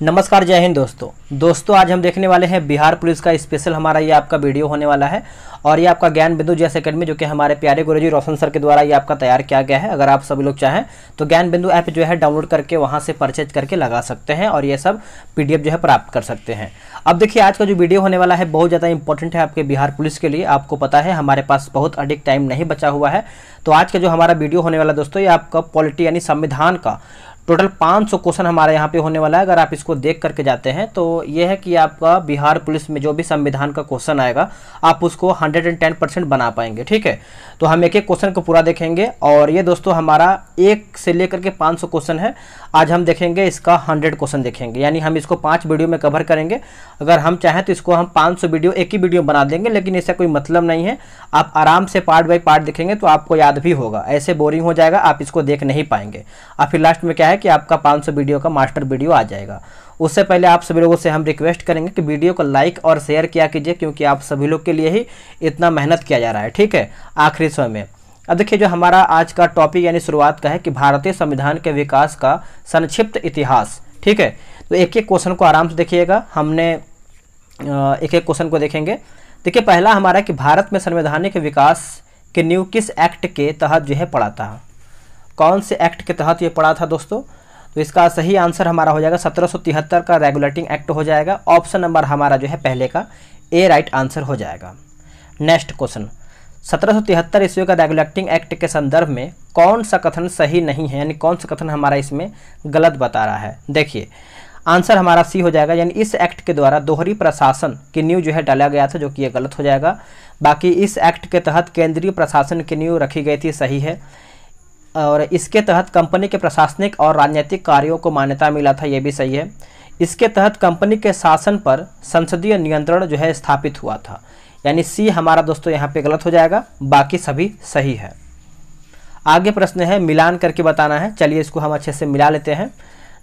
नमस्कार, जय हिंद दोस्तों आज हम देखने वाले हैं बिहार पुलिस का स्पेशल हमारा ये आपका वीडियो होने वाला है। और ये आपका ज्ञान बिंदु जीएस एकेडमी जो कि हमारे प्यारे गुरुजी रोशन सर के द्वारा ये आपका तैयार किया गया है। अगर आप सभी लोग चाहें तो ज्ञान बिंदु ऐप जो है डाउनलोड करके वहां से परचेज करके लगा सकते हैं और ये सब पीडीएफ जो है प्राप्त कर सकते हैं। अब देखिए, आज का जो वीडियो होने वाला है बहुत ज़्यादा इंपॉर्टेंट है आपके बिहार पुलिस के लिए। आपको पता है हमारे पास बहुत अधिक टाइम नहीं बचा हुआ है, तो आज का जो हमारा वीडियो होने वाला दोस्तों, ये आपका पॉलिटी यानी संविधान का टोटल 500 क्वेश्चन हमारे यहाँ पे होने वाला है। अगर आप इसको देख करके जाते हैं तो ये है कि आपका बिहार पुलिस में जो भी संविधान का क्वेश्चन आएगा आप उसको 110% बना पाएंगे। ठीक है, तो हम एक एक क्वेश्चन को पूरा देखेंगे और ये दोस्तों हमारा 1 से लेकर के 500 क्वेश्चन है। आज हम देखेंगे इसका 100 क्वेश्चन देखेंगे, यानी हम इसको 5 वीडियो में कवर करेंगे। अगर हम चाहें तो इसको हम 500 वीडियो एक ही वीडियो बना देंगे, लेकिन इससे कोई मतलब नहीं है। आप आराम से पार्ट बाई पार्ट देखेंगे तो आपको याद भी होगा, ऐसे बोरिंग हो जाएगा आप इसको देख नहीं पाएंगे। और फिर लास्ट में क्या है कि आपका 500 वीडियो का मास्टर वीडियो आ जाएगा। उससे पहले आप सभी लोगों से हम रिक्वेस्ट करेंगे कि वीडियो को लाइक और शेयर किया कीजिए, क्योंकि आप सभी लोग के लिए ही इतना मेहनत किया जा रहा है। ठीक है, आखिरी समय में अब देखिए जो हमारा आज का टॉपिक यानी शुरुआत का है कि भारतीय संविधान के विकास का संक्षिप्त इतिहास। ठीक है, तो एक एक क्वेश्चन को आराम से देखिएगा, हमने एक एक क्वेश्चन को देखेंगे। देखिए पहला हमारा कि भारत में संवैधानिक विकास की नींव किस एक्ट के तहत जो है पड़ा था, कौन से एक्ट के तहत ये पड़ा था दोस्तों? तो इसका सही आंसर हमारा हो जाएगा 1773 का रेगुलेटिंग एक्ट हो जाएगा। ऑप्शन नंबर हमारा जो है पहले का ए राइट आंसर हो जाएगा। नेक्स्ट क्वेश्चन, 1773 ईस्वी का रेगुलेटिंग एक्ट के संदर्भ में कौन सा कथन सही नहीं है, यानी कौन सा कथन हमारा इसमें गलत बता रहा है? देखिए आंसर हमारा सी हो जाएगा, यानी इस एक्ट के द्वारा दोहरी प्रशासन की नींव जो है डाला गया था, जो कि ये गलत हो जाएगा। बाकी इस एक्ट के तहत केंद्रीय प्रशासन की नींव रखी गई थी, सही है। और इसके तहत कंपनी के प्रशासनिक और राजनीतिक कार्यों को मान्यता मिला था, ये भी सही है। इसके तहत कंपनी के शासन पर संसदीय नियंत्रण जो है स्थापित हुआ था, यानी सी हमारा दोस्तों यहाँ पे गलत हो जाएगा, बाकी सभी सही है। आगे प्रश्न है, मिलान करके बताना है। चलिए इसको हम अच्छे से मिला लेते हैं।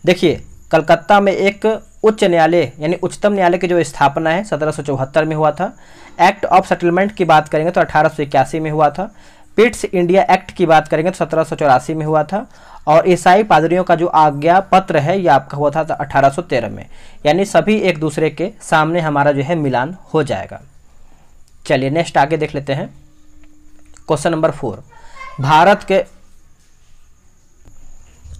देखिए कलकत्ता में एक उच्च न्यायालय यानी उच्चतम न्यायालय की जो स्थापना है 1774 में हुआ था। एक्ट ऑफ सेटलमेंट की बात करेंगे तो 1881 में हुआ था। पिट्स इंडिया एक्ट की बात करेंगे तो 1784 में हुआ था। और ईसाई पादरियों का जो आज्ञा पत्र है ये आपका हुआ था 1813 में। यानी सभी एक दूसरे के सामने हमारा जो है मिलान हो जाएगा। चलिए नेक्स्ट आगे देख लेते हैं। क्वेश्चन नंबर 4, भारत के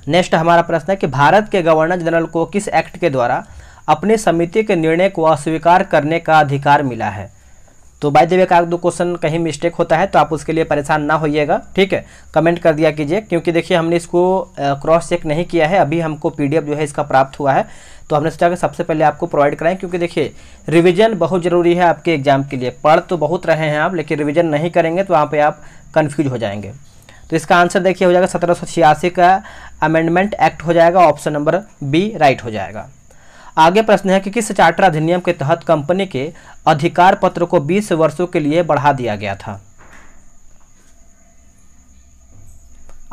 नेक्स्ट हमारा प्रश्न है कि भारत के गवर्नर जनरल को किस एक्ट के द्वारा अपनी समिति के निर्णय को अस्वीकार करने का अधिकार मिला है? तो बाय द वे का 2 क्वेश्चन कहीं मिस्टेक होता है तो आप उसके लिए परेशान ना होइएगा। ठीक है, कमेंट कर दिया कीजिए, क्योंकि देखिए हमने इसको क्रॉस चेक नहीं किया है, अभी हमको पीडीएफ जो है इसका प्राप्त हुआ है, तो हमने सोचा कि सबसे पहले आपको प्रोवाइड कराएं। क्योंकि देखिए रिवीजन बहुत ज़रूरी है आपके एग्जाम के लिए। पढ़ तो बहुत रहे हैं आप, लेकिन रिवीजन नहीं करेंगे तो वहाँ पर आप कन्फ्यूज हो जाएंगे। तो इसका आंसर देखिए हो जाएगा 1786 का अमेंडमेंट एक्ट हो जाएगा। ऑप्शन नंबर बी राइट हो जाएगा। आगे प्रश्न है कि किस चार्टर अधिनियम के तहत कंपनी के अधिकार पत्र को 20 वर्षों के लिए बढ़ा दिया गया था?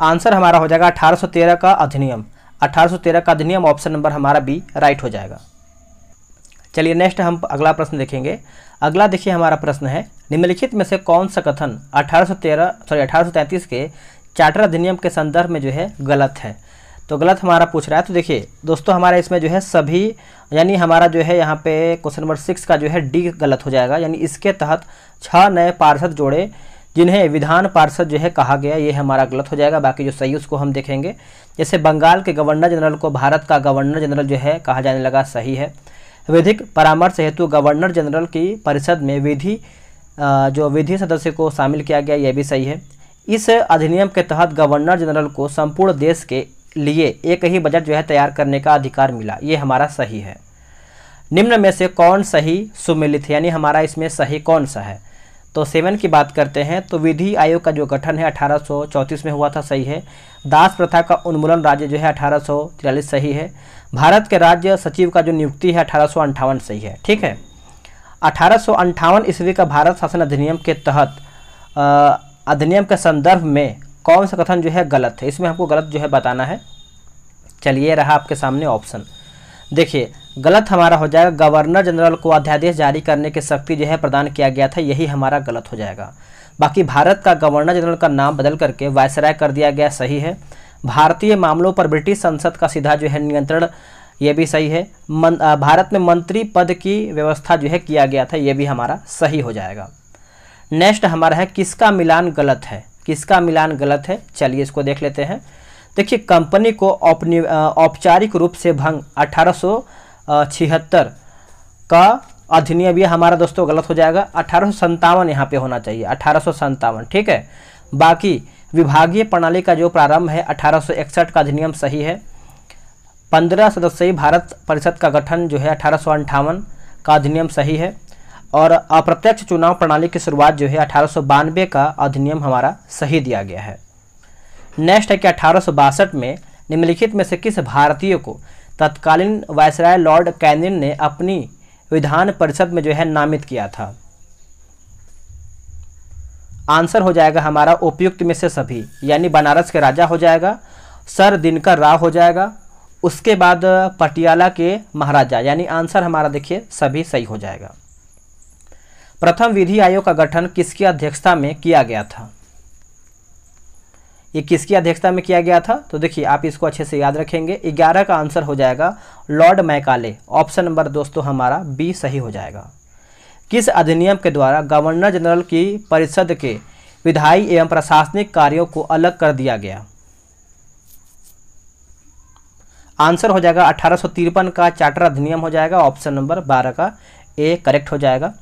आंसर हमारा हो जाएगा 1813 का अधिनियम। 1813 का अधिनियम, ऑप्शन नंबर हमारा बी राइट हो जाएगा। चलिए नेक्स्ट हम अगला प्रश्न देखेंगे। अगला देखिए हमारा प्रश्न है, निम्नलिखित में से कौन सा कथन 1833 के चार्टर अधिनियम के संदर्भ में जो है गलत है? तो गलत हमारा पूछ रहा है। तो देखिए दोस्तों हमारा इसमें जो है सभी, यानी हमारा जो है यहाँ पे क्वेश्चन नंबर 6 का जो है डी गलत हो जाएगा। यानी इसके तहत 6 नए पार्षद जोड़े जिन्हें विधान पार्षद जो है कहा गया, ये हमारा गलत हो जाएगा। बाकी जो सही उसको हम देखेंगे। जैसे बंगाल के गवर्नर जनरल को भारत का गवर्नर जनरल जो है कहा जाने लगा, सही है। विधिक परामर्श हेतु गवर्नर जनरल की परिषद में विधि सदस्य को शामिल किया गया, यह भी सही है। इस अधिनियम के तहत गवर्नर जनरल को संपूर्ण देश के लिए एक ही बजट जो है तैयार करने का अधिकार मिला, ये हमारा सही है। निम्न में से कौन सही सुमेलित है, यानी हमारा इसमें सही कौन सा है? तो 7 की बात करते हैं तो विधि आयोग का जो गठन है 1834 में हुआ था, सही है। दास प्रथा का उन्मूलन राज्य जो है 1843 सही है। भारत के राज्य सचिव का जो नियुक्ति है 1858 सही है। ठीक है, 1858 ईस्वी का भारत शासन अधिनियम के तहत अधिनियम के संदर्भ में कौन सा कथन जो है गलत है? इसमें हमको गलत जो है बताना है। चलिए रहा आपके सामने ऑप्शन। देखिए गलत हमारा हो जाएगा, गवर्नर जनरल को अध्यादेश जारी करने की शक्ति जो है प्रदान किया गया था, यही हमारा गलत हो जाएगा। बाकी भारत का गवर्नर जनरल का नाम बदल करके वायसराय कर दिया गया, सही है। भारतीय मामलों पर ब्रिटिश संसद का सीधा जो है नियंत्रण ये भी सही है। भारत में मंत्री पद की व्यवस्था जो है किया गया था, ये भी हमारा सही हो जाएगा। नेक्स्ट हमारा है किसका मिलान गलत है, किसका मिलान गलत है, चलिए इसको देख लेते हैं। देखिए कंपनी को औपचारिक रूप से भंग 1876 का अधिनियम, ये हमारा दोस्तों गलत हो जाएगा। 1857 यहाँ पे होना चाहिए, 1857, ठीक है। बाकी विभागीय प्रणाली का जो प्रारंभ है 1861 का अधिनियम सही है। 15 सदस्यीय भारत परिषद का गठन जो है 1858 का अधिनियम सही है। और अप्रत्यक्ष चुनाव प्रणाली की शुरुआत जो है 1892 का अधिनियम हमारा सही दिया गया है। नेक्स्ट है कि 1862 में निम्नलिखित में से किस भारतीय को तत्कालीन वायसराय लॉर्ड कैनिंग ने अपनी विधान परिषद में जो है नामित किया था। आंसर हो जाएगा हमारा उपयुक्त में से सभी, यानी बनारस के राजा हो जाएगा, सर दिनकर राव हो जाएगा, उसके बाद पटियाला के महाराजा, यानी आंसर हमारा देखिए सभी सही हो जाएगा। प्रथम विधि आयोग का गठन किसकी अध्यक्षता में किया गया था, ये किसकी अध्यक्षता में किया गया था, तो देखिए आप इसको अच्छे से याद रखेंगे। 11 का आंसर हो जाएगा लॉर्ड मैकाले, ऑप्शन नंबर दोस्तों हमारा बी सही हो जाएगा। किस अधिनियम के द्वारा गवर्नर जनरल की परिषद के विधायी एवं प्रशासनिक कार्यों को अलग कर दिया गया, आंसर हो जाएगा 1853 का चार्टर अधिनियम हो जाएगा, ऑप्शन नंबर 12 का ए करेक्ट हो जाएगा।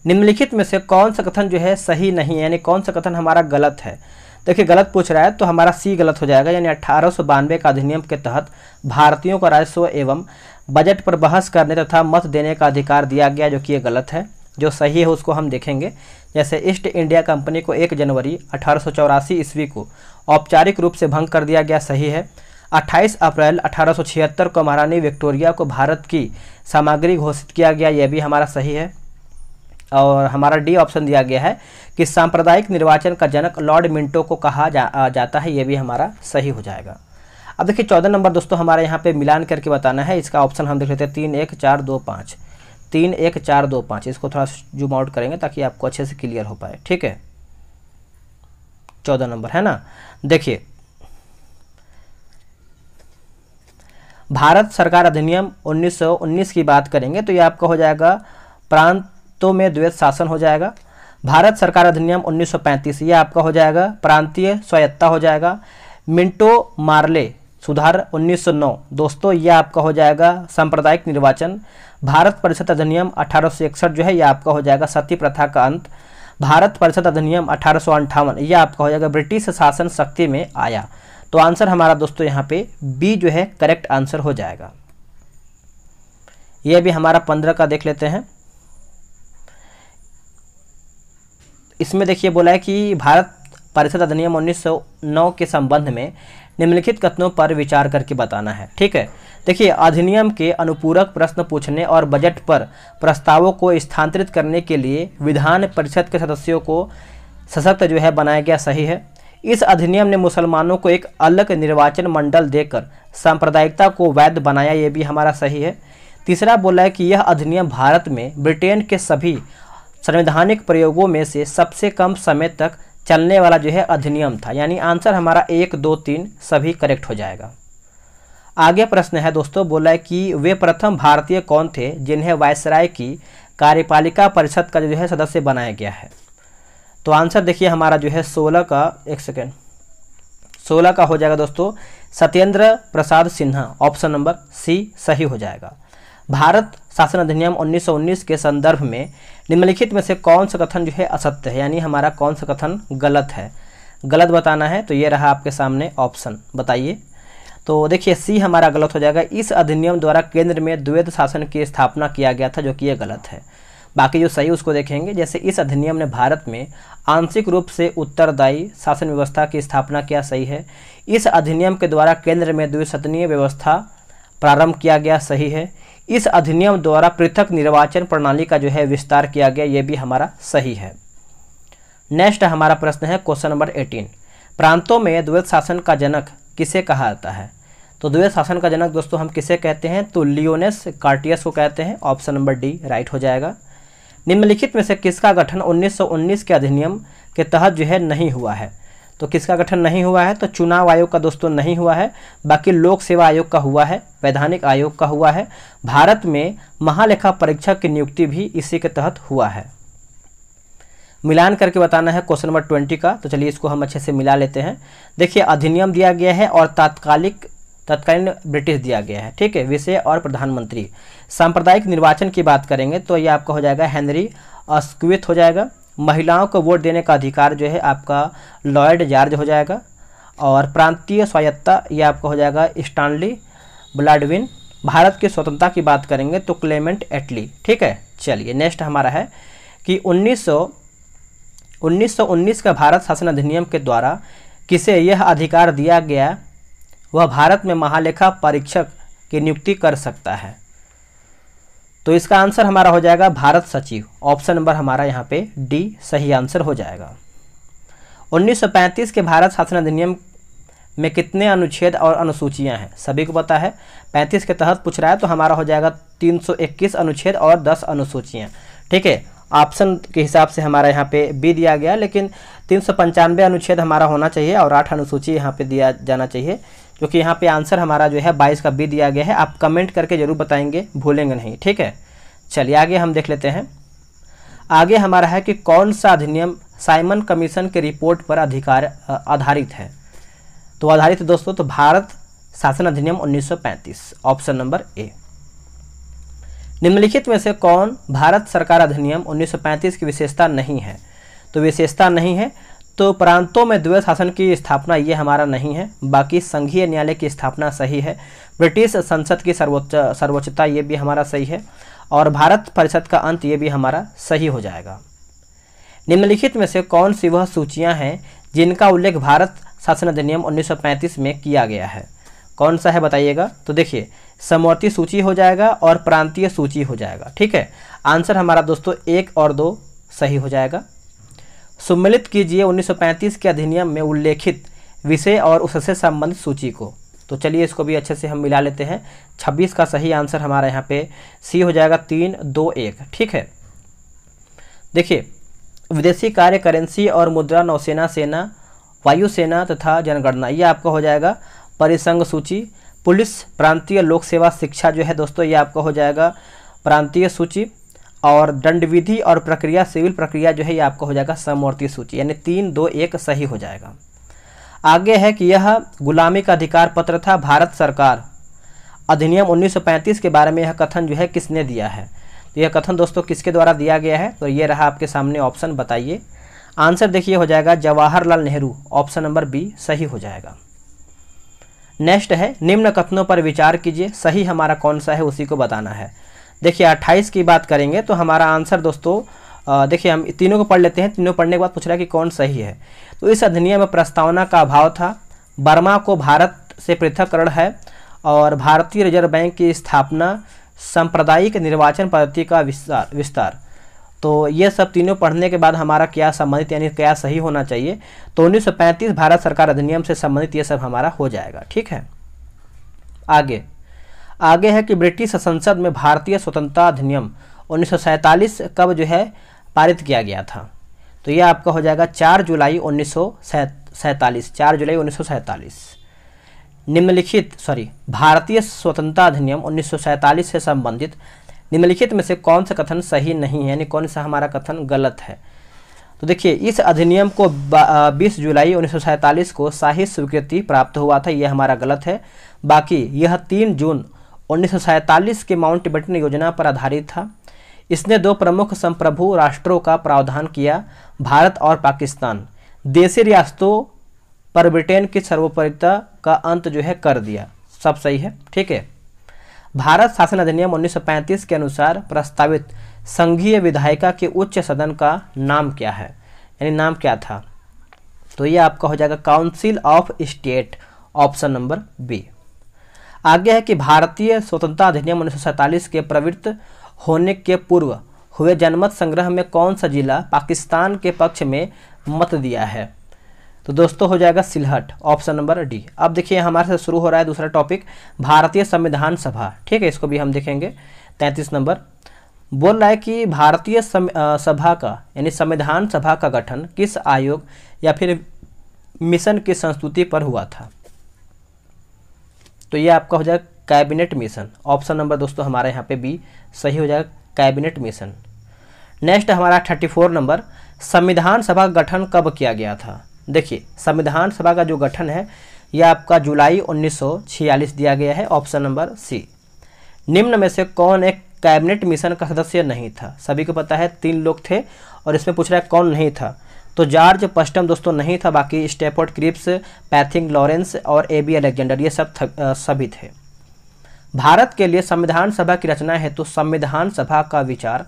निम्नलिखित में से कौन सा कथन जो है सही नहीं है, यानी कौन सा कथन हमारा गलत है, देखिए गलत पूछ रहा है तो हमारा सी गलत हो जाएगा, यानी 1892 का अधिनियम के तहत भारतीयों को राजस्व एवं बजट पर बहस करने तथा मत देने का अधिकार दिया गया, जो कि ये गलत है। जो सही है उसको हम देखेंगे। जैसे ईस्ट इंडिया कंपनी को 1 जनवरी 1884 ईस्वी को औपचारिक रूप से भंग कर दिया गया, सही है। 28 अप्रैल 1876 को महारानी विक्टोरिया को भारत की सामग्री घोषित किया गया, यह भी हमारा सही है। और हमारा डी ऑप्शन दिया गया है कि सांप्रदायिक निर्वाचन का जनक लॉर्ड मिंटो को कहा जाता है, यह भी हमारा सही हो जाएगा। अब देखिए 14 नंबर दोस्तों हमारा यहाँ पे मिलान करके बताना है। इसका ऑप्शन हम देख लेते हैं 3 1 4 2 5, 3 1 4 2 5। इसको थोड़ा जूम आउट करेंगे ताकि आपको अच्छे से क्लियर हो पाए, ठीक है। 14 नंबर है ना। देखिए भारत सरकार अधिनियम 1919 की बात करेंगे तो ये आपका हो जाएगा प्रांतों में द्वैत शासन हो जाएगा। भारत सरकार अधिनियम 1935 ये आपका हो जाएगा प्रांतीय स्वायत्ता हो जाएगा। मिंटो मार्ले सुधार 1909 दोस्तों ये आपका हो जाएगा सांप्रदायिक निर्वाचन। भारत परिषद अधिनियम 1861 जो है ये आपका हो जाएगा सती प्रथा का अंत। भारत परिषद अधिनियम 1858 ये आपका हो जाएगा ब्रिटिश शासन शक्ति में आया। तो आंसर हमारा दोस्तों यहाँ पे बी जो है करेक्ट आंसर हो जाएगा। ये भी हमारा 15 का देख लेते हैं। इसमें देखिए बोला है कि भारत परिषद अधिनियम 1909 के संबंध में निम्नलिखित कथनों पर विचार करके बताना है, ठीक है। देखिए अधिनियम के अनुपूरक प्रश्न पूछने और बजट पर प्रस्तावों को स्थानांतरित करने के लिए विधान परिषद के सदस्यों को सशक्त जो है बनाया गया, सही है। इस अधिनियम ने मुसलमानों को एक अलग निर्वाचन मंडल देकर सांप्रदायिकता को वैध बनाया, ये भी हमारा सही है। तीसरा बोला है कि यह अधिनियम भारत में ब्रिटेन के सभी संवैधानिक प्रयोगों में से सबसे कम समय तक चलने वाला जो है अधिनियम था, यानी आंसर हमारा 1 2 3 सभी करेक्ट हो जाएगा। आगे प्रश्न है दोस्तों, बोला है कि वे प्रथम भारतीय कौन थे जिन्हें वायसराय की कार्यपालिका परिषद का जो है सदस्य बनाया गया है। तो आंसर देखिए हमारा जो है 16 का 16 का हो जाएगा दोस्तों Satyendra Prasad Sinha, option number C सही हो जाएगा। भारत शासन अधिनियम 1919 के संदर्भ में निम्नलिखित में से कौन सा कथन जो है असत्य है, यानी हमारा कौन सा कथन गलत है, गलत बताना है। तो ये रहा आपके सामने ऑप्शन, बताइए। तो देखिए सी हमारा गलत हो जाएगा। इस अधिनियम द्वारा केंद्र में द्वैध शासन की स्थापना किया गया था, जो कि ये गलत है। बाकी जो सही उसको देखेंगे। जैसे इस अधिनियम ने भारत में आंशिक रूप से उत्तरदायी शासन व्यवस्था की स्थापना किया, सही है। इस अधिनियम के द्वारा केंद्र में द्विसदनीय व्यवस्था प्रारंभ किया गया, सही है। इस अधिनियम द्वारा पृथक निर्वाचन प्रणाली का जो है विस्तार किया गया, ये भी हमारा सही है। नेक्स्ट हमारा प्रश्न है क्वेश्चन नंबर 18, प्रांतों में द्वैत शासन का जनक किसे कहा जाता है। तो द्वैत शासन का जनक दोस्तों हम किसे कहते हैं, तो लियोनेस कार्टियस को कहते हैं, ऑप्शन नंबर डी राइट हो जाएगा। निम्नलिखित में से किसका गठन 1919 के अधिनियम के तहत जो है नहीं हुआ है। तो किसका गठन नहीं हुआ है? तो चुनाव आयोग का दोस्तों नहीं हुआ है, बाकी लोक सेवा आयोग का हुआ है, वैधानिक आयोग का हुआ है। भारत में महालेखा परीक्षक की नियुक्ति भी इसी के तहत हुआ है। मिलान करके बताना है क्वेश्चन नंबर 20 का, तो चलिए इसको हम अच्छे से मिला लेते हैं। देखिए अधिनियम दिया गया है और तत्कालीन ब्रिटिश दिया गया है, ठीक है। विषय और प्रधानमंत्री। सांप्रदायिक निर्वाचन की बात करेंगे तो ये आपका हो जाएगा हेनरी अस्क्विथ हो जाएगा। महिलाओं को वोट देने का अधिकार जो है आपका लॉयड जॉर्ज हो जाएगा। और प्रांतीय स्वायत्तता ये आपका हो जाएगा स्टैनली ब्लैडविन। भारत की स्वतंत्रता की बात करेंगे तो क्लेमेंट एटली, ठीक है। चलिए नेक्स्ट हमारा है कि 1919 का भारत शासन अधिनियम के द्वारा किसे यह अधिकार दिया गया वह भारत में महालेखा परीक्षक की नियुक्ति कर सकता है? तो इसका आंसर हमारा हो जाएगा भारत सचिव। ऑप्शन नंबर हमारा यहाँ पे डी सही आंसर हो जाएगा। 1935 के भारत शासन अधिनियम में कितने अनुच्छेद और अनुसूचियां हैं? सभी को पता है 35 के तहत पूछ रहा है, तो हमारा हो जाएगा 321 अनुच्छेद और 10 अनुसूचियां, ठीक है। ऑप्शन के हिसाब से हमारा यहाँ पे बी दिया गया, लेकिन 395 अनुच्छेद हमारा होना चाहिए और 8 अनुसूची यहाँ पे दिया जाना चाहिए, क्योंकि यहाँ पे आंसर हमारा जो है 22 का बी दिया गया है। आप कमेंट करके जरूर बताएंगे, भूलेंगे नहीं, ठीक है। चलिए आगे हम देख लेते हैं। आगे हमारा है कि कौन सा अधिनियम साइमन कमीशन के रिपोर्ट पर आधारित है? तो आधारित दोस्तों तो भारत शासन अधिनियम 1935, ऑप्शन नंबर ए। निम्नलिखित में से कौन भारत सरकार अधिनियम 1935 की विशेषता नहीं है? तो विशेषता नहीं है तो प्रांतों में द्वैध शासन की स्थापना ये हमारा नहीं है, बाकी संघीय न्यायालय की स्थापना सही है, ब्रिटिश संसद की सर्वोच्चता ये भी हमारा सही है, और भारत परिषद का अंत ये भी हमारा सही हो जाएगा। निम्नलिखित में से कौन सी वह सूचियां हैं जिनका उल्लेख भारत शासन अधिनियम 1935 में किया गया है? कौन सा है बताइएगा। तो देखिए समवर्ती सूची हो जाएगा और प्रांतीय सूची हो जाएगा, ठीक है। आंसर हमारा दोस्तों 1 और 2 सही हो जाएगा। सम्मिलित कीजिए 1935 के अधिनियम में उल्लेखित विषय और उससे संबंधित सूची को। तो चलिए इसको भी अच्छे से हम मिला लेते हैं। 26 का सही आंसर हमारा यहाँ पे सी हो जाएगा 3, 2, 1, ठीक है। देखिए विदेशी कार्य, करेंसी और मुद्रा, नौसेना, सेना, वायुसेना तथा जनगणना ये आपका हो जाएगा परिसंघ सूची। पुलिस, प्रांतीय लोक सेवा, शिक्षा जो है दोस्तों ये आपका हो जाएगा प्रांतीय सूची। और दंड विधि और प्रक्रिया, सिविल प्रक्रिया जो है ये आपका हो जाएगा समवर्ती सूची, यानी 3, 2, 1 सही हो जाएगा। आगे है कि यह गुलामी का अधिकार पत्र था भारत सरकार अधिनियम 1935 के बारे में यह कथन जो है किसने दिया है? तो यह कथन दोस्तों किसके द्वारा दिया गया है? तो ये रहा आपके सामने ऑप्शन, बताइए। आंसर देखिए हो जाएगा Jawaharlal Nehru, option number B सही हो जाएगा। नेक्स्ट है निम्न कथनों पर विचार कीजिए, सही हमारा कौन सा है उसी को बताना है। देखिए 28 की बात करेंगे तो हमारा आंसर दोस्तों देखिए हम तीनों को पढ़ लेते हैं। तीनों पढ़ने के बाद पूछ रहा है कि कौन सही है। तो इस अधिनियम में प्रस्तावना का अभाव था, बर्मा को भारत से पृथककरण है, और भारतीय रिजर्व बैंक की स्थापना, सांप्रदायिक निर्वाचन पद्धति का विस्तार। तो ये सब तीनों पढ़ने के बाद हमारा क्या संबंधित यानी क्या सही होना चाहिए? तो 1935 भारत सरकार अधिनियम से संबंधित ये सब हमारा हो जाएगा, ठीक है। आगे है कि ब्रिटिश संसद में भारतीय स्वतंत्रता अधिनियम 1947 कब जो है पारित किया गया था? तो यह आपका हो जाएगा 4 जुलाई 1947। भारतीय स्वतंत्रता अधिनियम 1947 से संबंधित निम्नलिखित में से कौन सा कथन सही नहीं है, यानी कौन सा हमारा कथन गलत है? तो देखिए इस अधिनियम को 20 जुलाई 1947 को शाही स्वीकृति प्राप्त हुआ था, यह हमारा गलत है। बाकी यह 3 जून 1947 के माउंटबेटन योजना पर आधारित था। इसने 2 प्रमुख संप्रभु राष्ट्रों का प्रावधान किया, भारत और पाकिस्तान। देशी रियासतों पर ब्रिटेन की सर्वोपरिता का अंत जो है कर दिया। सब सही है, ठीक है। भारत शासन अधिनियम 1935 के अनुसार प्रस्तावित संघीय विधायिका के उच्च सदन का नाम क्या है, यानी नाम क्या था? तो ये आपका हो जाएगा council of state, option number B. आगे है कि भारतीय स्वतंत्रता अधिनियम 1947 के प्रवृत्त होने के पूर्व हुए जनमत संग्रह में कौन सा जिला पाकिस्तान के पक्ष में मत दिया है? तो दोस्तों हो जाएगा सिलहट, ऑप्शन नंबर डी। अब देखिए हमारे से शुरू हो रहा है दूसरा टॉपिक, भारतीय संविधान सभा, ठीक है। इसको भी हम देखेंगे। 33 नंबर बोल रहा है कि भारतीय सभा का यानी संविधान सभा का गठन किस आयोग या फिर मिशन की संस्तुति पर हुआ था? तो ये आपका हो जाएगा कैबिनेट मिशन। ऑप्शन नंबर दोस्तों हमारा यहाँ पे बी सही हो जाएगा, कैबिनेट मिशन। नेक्स्ट हमारा 34 नंबर, संविधान सभा का गठन कब किया गया था? देखिए संविधान सभा का जो गठन है यह आपका जुलाई 1946 दिया गया है, ऑप्शन नंबर सी। निम्न में से कौन एक कैबिनेट मिशन का सदस्य नहीं था? सभी को पता है 3 लोग थे और इसमें पूछ रहा है कौन नहीं था। तो जॉर्ज पस्टम दोस्तों नहीं था, बाकी स्टेफोर्ड क्रिप्स, पैथिंग लॉरेंस और AB अलेक्जेंडर ये सब सभी थे। भारत के लिए संविधान सभा की रचना है तो संविधान सभा का विचार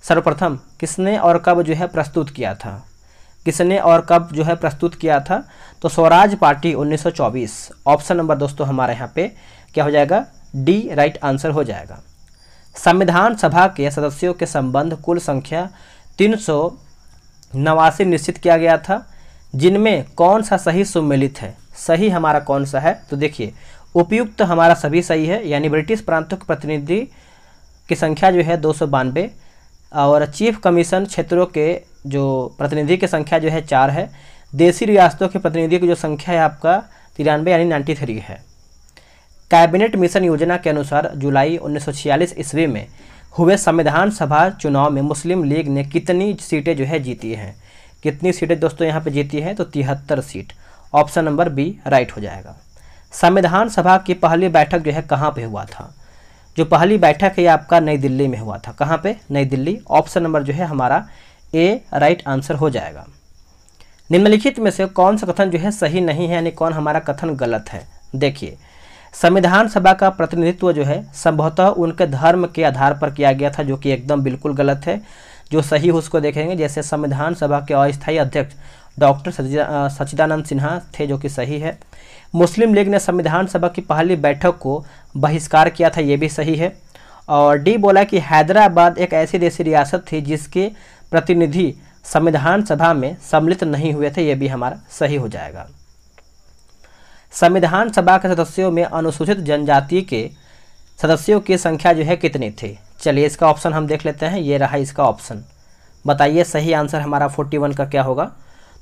सर्वप्रथम किसने और कब जो है प्रस्तुत किया था? किसने और कब जो है प्रस्तुत किया था? तो स्वराज पार्टी 1924। ऑप्शन नंबर दोस्तों हमारे यहाँ पे क्या हो जाएगा? डी राइट आंसर हो जाएगा। संविधान सभा के सदस्यों के संबंध कुल संख्या 389 निश्चित किया गया था, जिनमें कौन सा सही सम्मिलित है? सही हमारा कौन सा है? तो देखिए उपयुक्त हमारा सभी सही है, यानी ब्रिटिश प्रांतों के प्रतिनिधि की संख्या जो है 292 और चीफ कमीशन क्षेत्रों के जो प्रतिनिधि की संख्या जो है 4 है। देशी रियासतों के प्रतिनिधि की जो संख्या है आपका 93 यानी 93 है। कैबिनेट मिशन योजना के अनुसार जुलाई 1946 ईस्वी में हुए संविधान सभा चुनाव में मुस्लिम लीग ने कितनी सीटें जो है जीती हैं? कितनी सीटें दोस्तों यहाँ पे जीती हैं? तो 73 seat. Option number B right हो जाएगा। संविधान सभा की पहली बैठक जो है कहाँ पे हुआ था? जो पहली बैठक है आपका नई दिल्ली में हुआ था। कहाँ पे? नई दिल्ली। ऑप्शन नंबर जो है हमारा ए राइट आंसर हो जाएगा। निम्नलिखित में से कौन सा कथन जो है सही नहीं है, यानी कौन हमारा कथन गलत है? देखिए संविधान सभा का प्रतिनिधित्व जो है संभवतः उनके धर्म के आधार पर किया गया था, जो कि एकदम बिल्कुल गलत है। जो सही है उसको देखेंगे। जैसे संविधान सभा के अस्थायी अध्यक्ष डॉक्टर सच्चिदानंद सिन्हा थे, जो कि सही है। मुस्लिम लीग ने संविधान सभा की पहली बैठक को बहिष्कार किया था, ये भी सही है। और डी बोला कि हैदराबाद एक ऐसी देशी रियासत थी जिसके प्रतिनिधि संविधान सभा में सम्मिलित नहीं हुए थे, ये भी हमारा सही हो जाएगा। संविधान सभा के सदस्यों में अनुसूचित जनजाति के सदस्यों की संख्या जो है कितनी थी? चलिए इसका ऑप्शन हम देख लेते हैं। ये रहा इसका ऑप्शन। बताइए सही आंसर हमारा 41 का क्या होगा?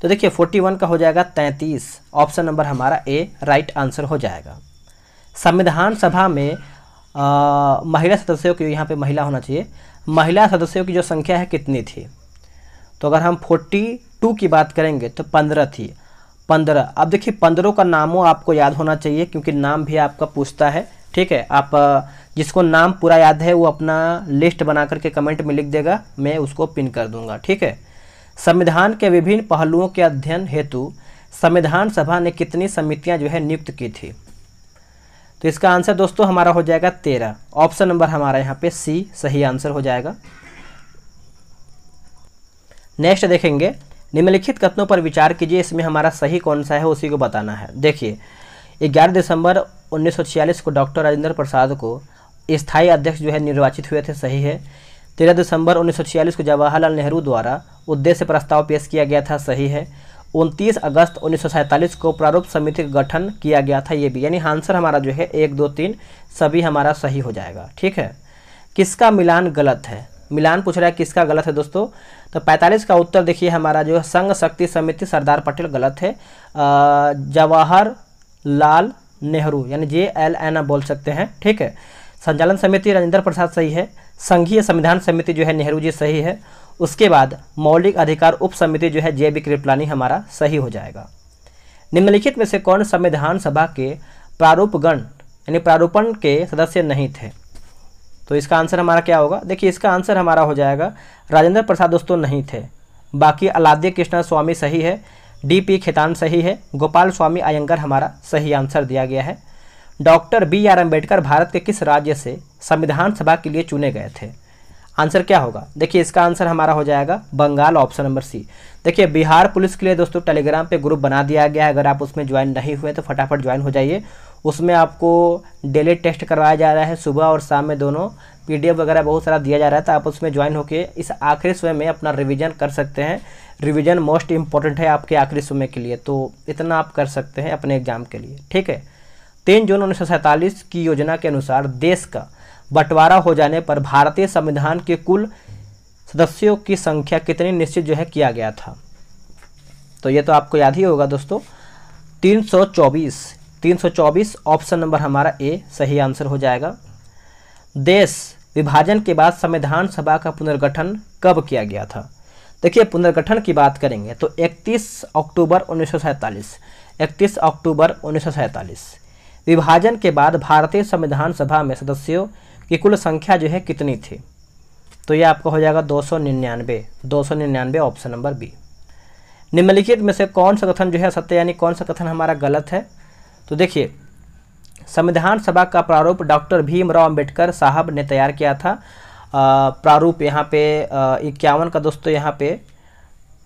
तो देखिए 41 का हो जाएगा 33। ऑप्शन नंबर हमारा ए राइट आंसर हो जाएगा। संविधान सभा में महिला सदस्यों की, यहाँ पे महिला होना चाहिए, महिला सदस्यों की जो संख्या है कितनी थी? तो अगर हम 42 की बात करेंगे तो 15 थी। 15। अब देखिए 15 का नामों आपको याद होना चाहिए, क्योंकि नाम भी आपका पूछता है। ठीक है, आप जिसको नाम पूरा याद है वो अपना लिस्ट बना करके कमेंट में लिख देगा, मैं उसको पिन कर दूंगा। ठीक है। संविधान के विभिन्न पहलुओं के अध्ययन हेतु संविधान सभा ने कितनी समितियां जो है नियुक्त की थी? तो इसका आंसर दोस्तों हमारा हो जाएगा 13। ऑप्शन नंबर हमारा यहाँ पे सी सही आंसर हो जाएगा। नेक्स्ट देखेंगे, निम्नलिखित कथनों पर विचार कीजिए, इसमें हमारा सही कौन सा है उसी को बताना है। देखिए 11 दिसंबर 1946 को डॉक्टर राजेंद्र प्रसाद को स्थायी अध्यक्ष जो है निर्वाचित हुए थे, सही है। 13 दिसंबर 1946 को जवाहरलाल नेहरू द्वारा उद्देश्य प्रस्ताव पेश किया गया था, सही है। 29 अगस्त 1947 को प्रारूप समिति का गठन किया गया था, ये भी, यानी आंसर हमारा जो है 1, 2, 3 सभी हमारा सही हो जाएगा। ठीक है। किसका मिलान गलत है? मिलान पूछ रहा है किसका गलत है दोस्तों? तो 45 का उत्तर देखिए हमारा जो है संघ शक्ति समिति सरदार पटेल गलत है। जवाहरलाल नेहरू यानी JLN बोल सकते हैं। ठीक है। संचालन समिति राजेंद्र प्रसाद सही है। संघीय संविधान समिति जो है नेहरू जी सही है। उसके बाद मौलिक अधिकार उप समिति जो है JB कृपलानी हमारा सही हो जाएगा। निम्नलिखित में से कौन संविधान सभा के प्रारूपगण यानी प्रारूपण के सदस्य नहीं थे? तो इसका आंसर हमारा क्या होगा? देखिए इसका आंसर हमारा हो जाएगा राजेंद्र प्रसाद दोस्तों नहीं थे। बाकी अलाद्य कृष्ण स्वामी सही है, DP खेतान सही है, गोपाल स्वामी अयंगर हमारा सही आंसर दिया गया है। डॉक्टर BR अम्बेडकर भारत के किस राज्य से संविधान सभा के लिए चुने गए थे? आंसर क्या होगा? देखिए इसका आंसर हमारा हो जाएगा बंगाल। Option number C. देखिए बिहार पुलिस के लिए दोस्तों टेलीग्राम पे ग्रुप बना दिया गया है, अगर आप उसमें ज्वाइन नहीं हुए तो फटाफट ज्वाइन हो जाइए। उसमें आपको डेली टेस्ट करवाया जा रहा है, सुबह और शाम में दोनों। PDF वगैरह बहुत सारा दिया जा रहा है, तो आप उसमें ज्वाइन होकर इस आखिरी समय में अपना रिवीजन कर सकते हैं। रिवीजन मोस्ट इंपॉर्टेंट है आपके आखिरी समय के लिए, तो इतना आप कर सकते हैं अपने एग्जाम के लिए। ठीक है। 3 जून 1947 की योजना के अनुसार देश का बंटवारा हो जाने पर भारतीय संविधान के कुल सदस्यों की संख्या कितनी निश्चित जो है किया गया था? तो ये तो आपको याद ही होगा दोस्तों। 324 ऑप्शन नंबर हमारा ए सही आंसर हो जाएगा। देश विभाजन के बाद संविधान सभा का पुनर्गठन कब किया गया था? देखिए पुनर्गठन की बात करेंगे तो 31 अक्टूबर 1947। 31 अक्टूबर 1947। विभाजन के बाद भारतीय संविधान सभा में सदस्यों की कुल संख्या जो है कितनी थी? तो ये आपका हो जाएगा 299 ऑप्शन नंबर बी। निम्नलिखित में से कौन सा कथन जो है सत्य यानी कौन सा कथन हमारा गलत है? तो देखिए संविधान सभा का प्रारूप डॉक्टर भीमराव अंबेडकर साहब ने तैयार किया था। प्रारूप यहाँ पे 51 का दोस्तों यहाँ पे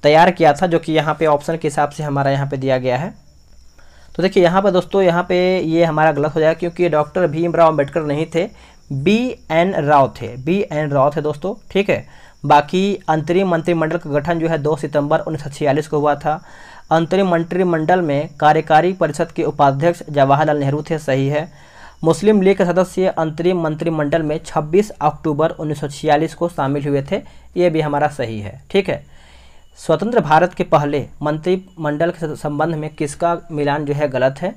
तैयार किया था, जो कि यहाँ पे ऑप्शन के हिसाब से हमारा यहाँ पे दिया गया है। तो देखिए यहाँ पे दोस्तों यहाँ पे ये हमारा गलत हो जाएगा, क्योंकि डॉक्टर भीमराव अंबेडकर नहीं थे, BN राव थे, BN राव थे दोस्तों, ठीक है। बाकी अंतरिम मंत्रिमंडल का गठन जो है 2 सितंबर 1946 को हुआ था। अंतरिम मंत्रिमंडल में कार्यकारी परिषद के उपाध्यक्ष जवाहरलाल नेहरू थे, सही है। मुस्लिम लीग के सदस्य अंतरिम मंत्रिमंडल में 26 अक्टूबर 1946 को शामिल हुए थे, ये भी हमारा सही है, ठीक है। स्वतंत्र भारत के पहले मंत्रिमंडल के संबंध में किसका मिलान जो है गलत है?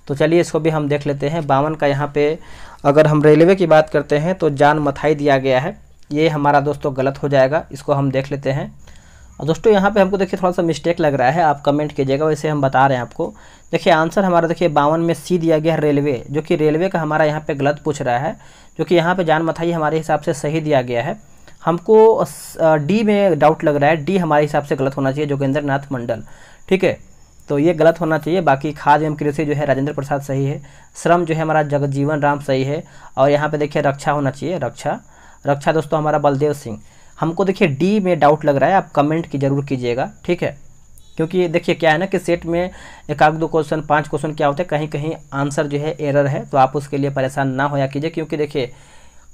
तो चलिए इसको भी हम देख लेते हैं। 52 का यहाँ पे अगर हम रेलवे की बात करते हैं तो जान मथाई दिया गया है, ये हमारा दोस्तों गलत हो जाएगा, इसको हम देख लेते हैं। और दोस्तों यहाँ पे हमको देखिए थोड़ा सा मिस्टेक लग रहा है, आप कमेंट कीजिएगा, वैसे हम बता रहे हैं आपको। देखिए आंसर हमारा देखिए 52 में सी दिया गया है रेलवे, जो कि रेलवे का हमारा यहाँ पे गलत पूछ रहा है, जो कि यहाँ पे जान मथाई हमारे हिसाब से सही दिया गया है। हमको डी में डाउट लग रहा है, डी हमारे हिसाब से गलत होना चाहिए, जोगेंद्र नाथ मंडल, ठीक है, तो ये गलत होना चाहिए। बाकी खाद्य एवं कृषि जो है राजेंद्र प्रसाद सही है। श्रम जो है हमारा जगजीवन राम सही है। और यहाँ पे देखिए रक्षा होना चाहिए, रक्षा दोस्तों हमारा बलदेव सिंह। हमको देखिए डी में डाउट लग रहा है, आप कमेंट की जरूर कीजिएगा, ठीक है, क्योंकि देखिए क्या है ना कि सेट में 1-2 क्वेश्चन 5 क्वेश्चन क्या होते हैं, कहीं कहीं आंसर जो है एरर है, तो आप उसके लिए परेशान ना होया कीजिए, क्योंकि देखिए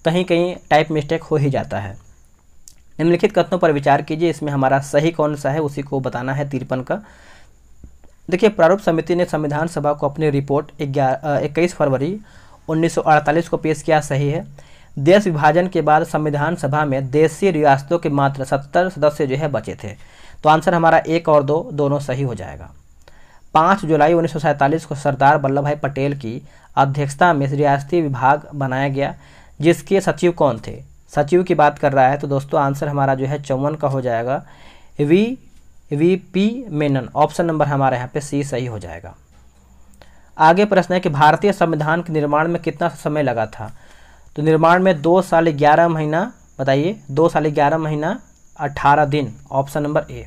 कहीं कहीं टाइप मिस्टेक हो ही जाता है। निम्नलिखित कथनों पर विचार कीजिए, इसमें हमारा सही कौन सा है उसी को बताना है। 53 का देखिए प्रारूप समिति ने संविधान सभा को अपनी रिपोर्ट 21 फरवरी 1948 को पेश किया, सही है। देश विभाजन के बाद संविधान सभा में देशी रियासतों के मात्र 70 सदस्य जो है बचे थे, तो आंसर हमारा 1 और 2 दोनों सही हो जाएगा। 5 जुलाई 1947 को सरदार वल्लभ भाई पटेल की अध्यक्षता में रियासती विभाग बनाया गया, जिसके सचिव कौन थे? सचिव की बात कर रहा है, तो दोस्तों आंसर हमारा जो है 54 का हो जाएगा, VP मेनन, ऑप्शन नंबर हमारा यहाँ पे सी सही हो जाएगा। आगे प्रश्न है कि भारतीय संविधान के निर्माण में कितना समय लगा था? तो निर्माण में 2 साल 11 महीना, बताइए 2 साल 11 महीना 18 दिन, ऑप्शन नंबर ए।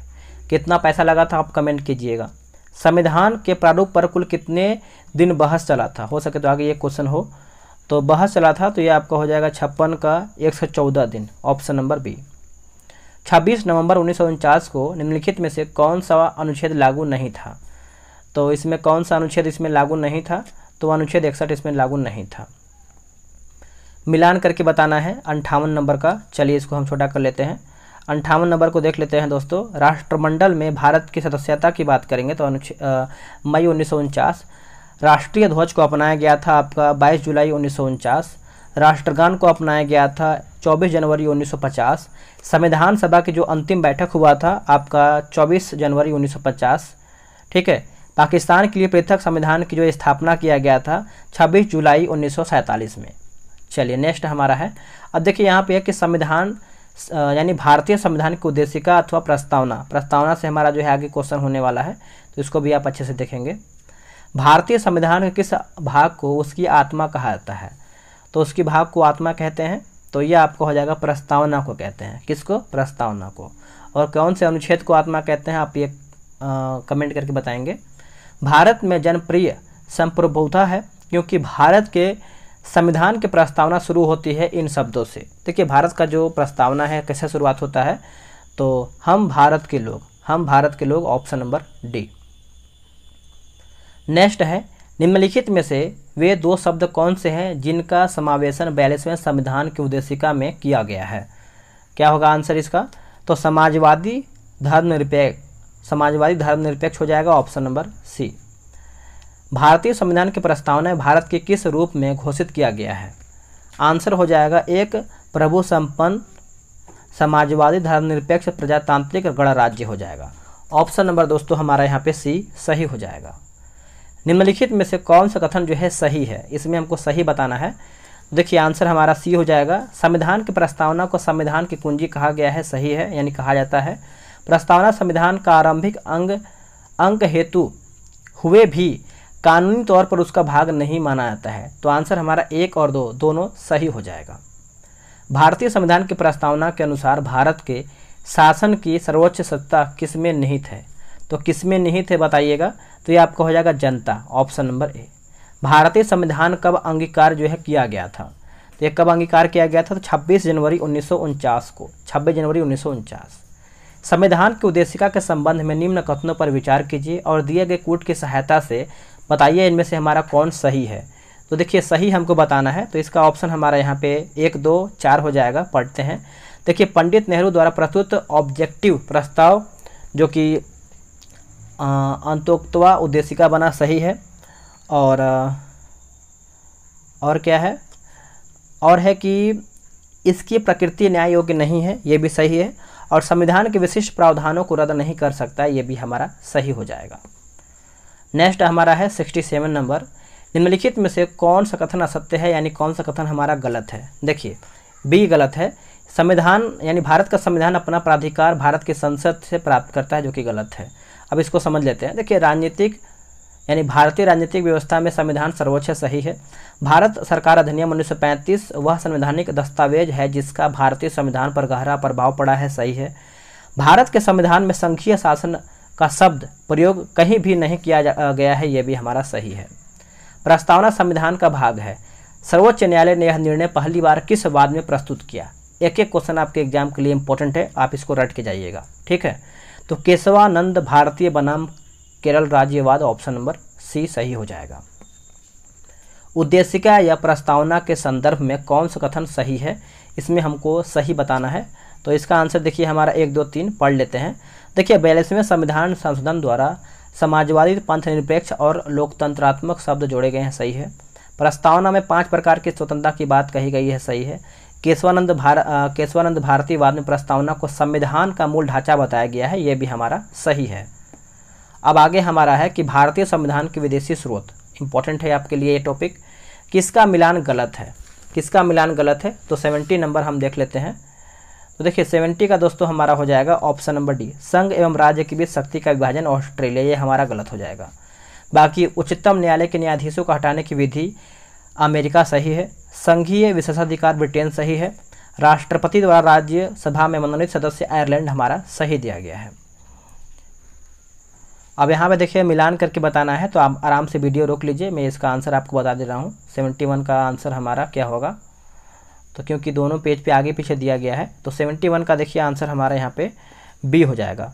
कितना पैसा लगा था आप कमेंट कीजिएगा। संविधान के प्रारूप पर कुल कितने दिन बहस चला था? हो सके तो आगे ये क्वेश्चन हो, तो बहस चला था, तो ये आपका हो जाएगा 56 का 114 दिन, ऑप्शन नंबर बी। 26 नवंबर 1949 को निम्नलिखित में से कौन सा अनुच्छेद लागू नहीं था? तो इसमें कौन सा अनुच्छेद इसमें लागू नहीं था? तो अनुच्छेद 61 इसमें लागू नहीं था। मिलान करके बताना है 58 नंबर का, चलिए इसको हम छोटा कर लेते हैं। 58 नंबर को देख लेते हैं दोस्तों। राष्ट्रमंडल में भारत की सदस्यता की बात करेंगे तो मई 1949। राष्ट्रीय ध्वज को अपनाया गया था आपका 22 जुलाई 1949। राष्ट्रगान को अपनाया गया था 24 जनवरी 1950। संविधान सभा की जो अंतिम बैठक हुआ था आपका 24 जनवरी 1950, ठीक है। पाकिस्तान के लिए पृथक संविधान की जो स्थापना किया गया था 26 जुलाई 1947 में। चलिए नेक्स्ट हमारा है, अब देखिए यहाँ पे है कि संविधान यानी भारतीय संविधान की उद्देशिका अथवा प्रस्तावना से हमारा जो है आगे क्वेश्चन होने वाला है, तो इसको भी आप अच्छे से देखेंगे। भारतीय संविधान के किस भाग को उसकी आत्मा कहा जाता है? तो उसकी भाग को आत्मा कहते हैं, तो ये आपको हो जाएगा प्रस्तावना को कहते हैं। किसको? प्रस्तावना को। और कौन से अनुच्छेद को आत्मा कहते हैं आप ये कमेंट करके बताएंगे। भारत में जनप्रिय संप्रभुता है क्योंकि भारत के संविधान की प्रस्तावना शुरू होती है इन शब्दों से। देखिए भारत का जो प्रस्तावना है कैसे शुरुआत होता है, तो हम भारत के लोग, ऑप्शन नंबर डी। नेक्स्ट है, निम्नलिखित में से वे 2 शब्द कौन से हैं जिनका समावेशन 42वें संविधान की उद्देशिका में किया गया है? क्या होगा आंसर इसका? तो समाजवादी धर्मनिरपेक्ष हो जाएगा, ऑप्शन नंबर सी। भारतीय संविधान की प्रस्तावना भारत के किस रूप में घोषित किया गया है? आंसर हो जाएगा एक प्रभु संपन्न समाजवादी धर्मनिरपेक्ष प्रजातांत्रिक गणराज्य हो जाएगा। ऑप्शन नंबर दोस्तों हमारा यहाँ पे सी सही हो जाएगा। निम्नलिखित में से कौन सा कथन जो है सही है, इसमें हमको सही बताना है। देखिए आंसर हमारा सी हो जाएगा। संविधान की प्रस्तावना को संविधान की कुंजी कहा गया है, सही है, यानी कहा जाता है। प्रस्तावना संविधान का आरंभिक अंग हेतु हुए भी कानूनी तौर पर उसका भाग नहीं माना जाता है, तो आंसर हमारा 1 और 2 दोनों सही हो जाएगा। भारतीय संविधान की प्रस्तावना के अनुसार भारत के शासन की सर्वोच्च सत्ता किसमें निहित है, तो किसमें निहित है बताइएगा, तो ये आपका हो जाएगा जनता, ऑप्शन नंबर ए। भारतीय संविधान कब अंगीकार जो है किया गया था, तो ये कब अंगीकार किया गया था, तो 26 जनवरी 1949 को, 26 जनवरी 1949। संविधान की उद्देशिका के संबंध में निम्न कथनों पर विचार कीजिए और दिए गए कूट की सहायता से बताइए इनमें से हमारा कौन सही है। तो देखिए सही हमको बताना है, तो इसका ऑप्शन हमारा यहाँ पे 1, 2, 4 हो जाएगा। पढ़ते हैं। देखिए पंडित नेहरू द्वारा प्रस्तुत ऑब्जेक्टिव प्रस्ताव जो कि अंतोक्तवा उद्देशिका बना, सही है। और क्या है, और है कि इसकी प्रकृति न्याय योग्य नहीं है, ये भी सही है। और संविधान के विशिष्ट प्रावधानों को रद्द नहीं कर सकता, ये भी हमारा सही हो जाएगा। नेक्स्ट हमारा है 67 नंबर। निम्नलिखित में से कौन सा कथन असत्य है, यानी कौन सा कथन हमारा गलत है। देखिए बी गलत है। संविधान यानी भारत का संविधान अपना प्राधिकार भारत की संसद से प्राप्त करता है, जो कि गलत है। अब इसको समझ लेते हैं। देखिए राजनीतिक यानी भारतीय राजनीतिक व्यवस्था में संविधान सर्वोच्च, सही है। भारत सरकार अधिनियम 1935 वह संवैधानिक दस्तावेज है जिसका भारतीय संविधान पर गहरा प्रभाव पड़ा है, सही है। भारत के संविधान में संघीय शासन का शब्द प्रयोग कहीं भी नहीं किया गया है, यह भी हमारा सही है। प्रस्तावना संविधान का भाग है। सर्वोच्च न्यायालय ने यह निर्णय पहली बार किस वाद में प्रस्तुत किया। एक एक क्वेश्चन आपके एग्जाम के लिए इंपॉर्टेंट है, आप इसको रट के जाइएगा, ठीक है। तो केशवानंद भारतीय बनाम केरल राज्यवाद, ऑप्शन नंबर सी सही हो जाएगा। उद्देशिका या प्रस्तावना के संदर्भ में कौन सा कथन सही है, इसमें हमको सही बताना है। तो इसका आंसर देखिए हमारा 1, 2, 3 पढ़ लेते हैं। देखिए 42वें संविधान संशोधन द्वारा समाजवादी, पंथ निरपेक्ष और लोकतंत्रात्मक शब्द जोड़े गए हैं, सही है। प्रस्तावना में 5 प्रकार की स्वतंत्रता की बात कही गई है, सही है। केशवानंद भारतीयवाद में प्रस्तावना को संविधान का मूल ढांचा बताया गया है, यह भी हमारा सही है। अब आगे हमारा है कि भारतीय संविधान के विदेशी स्रोत, इंपॉर्टेंट है आपके लिए ये टॉपिक। किसका मिलान गलत है, किसका मिलान गलत है, तो 70 नंबर हम देख लेते हैं। तो देखिए 70 का दोस्तों हमारा हो जाएगा ऑप्शन नंबर डी, संघ एवं राज्य के बीच शक्ति का विभाजन ऑस्ट्रेलिया, ये हमारा गलत हो जाएगा। बाकी उच्चतम न्यायालय के न्यायाधीशों को हटाने की विधि अमेरिका, सही है। संघीय विशेषाधिकार ब्रिटेन, सही है। राष्ट्रपति द्वारा राज्यसभा में मनोनीत सदस्य आयरलैंड, हमारा सही दिया गया है। अब यहाँ पे देखिए मिलान करके बताना है, तो आप आराम से वीडियो रोक लीजिए, मैं इसका आंसर आपको बता दे रहा हूँ। 71 का आंसर हमारा क्या होगा, तो क्योंकि दोनों पेज पे आगे पीछे दिया गया है, तो 71 का देखिए आंसर हमारा यहाँ पे बी हो जाएगा।